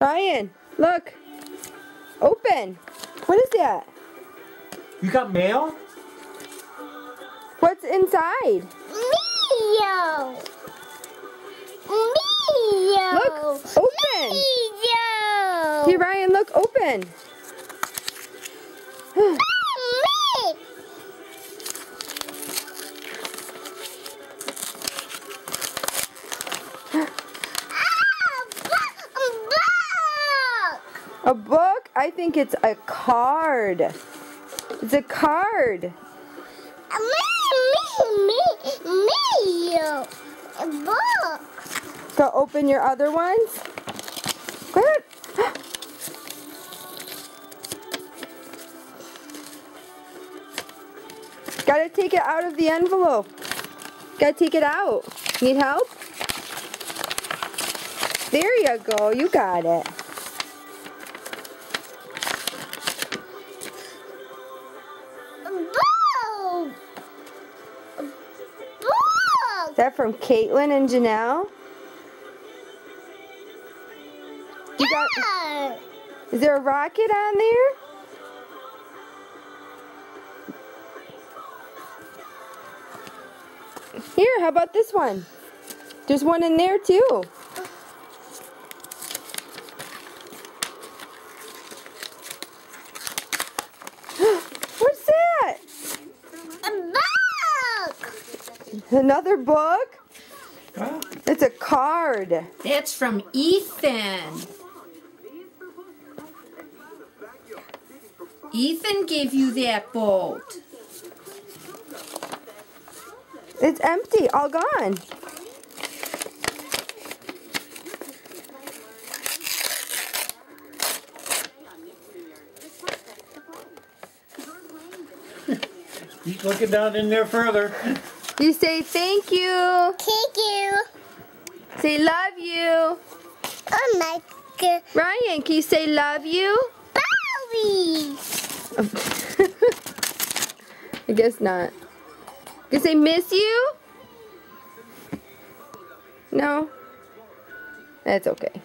Ryan, look. Open. What is that? You got mail? What's inside? Mio. Mio. Look, open. Mio. Here, Ryan, look, open. A book? I think it's a card. It's a card. Me. A book. So open your other ones. What? Gotta take it out of the envelope. Gotta take it out. Need help? There you go. You got it. Is that from Caitlin and Janelle? You got, is there a rocket on there? Here, how about this one? There's one in there too. What's that? Another book? Huh? It's a card. That's from Ethan. Ethan gave you that boat. It's empty, all gone. Keep looking down in there further. You say thank you. Thank you. Say love you. Oh my God. Ryan, can you say love you? Bobby. I guess not. Can you say miss you? No? That's okay.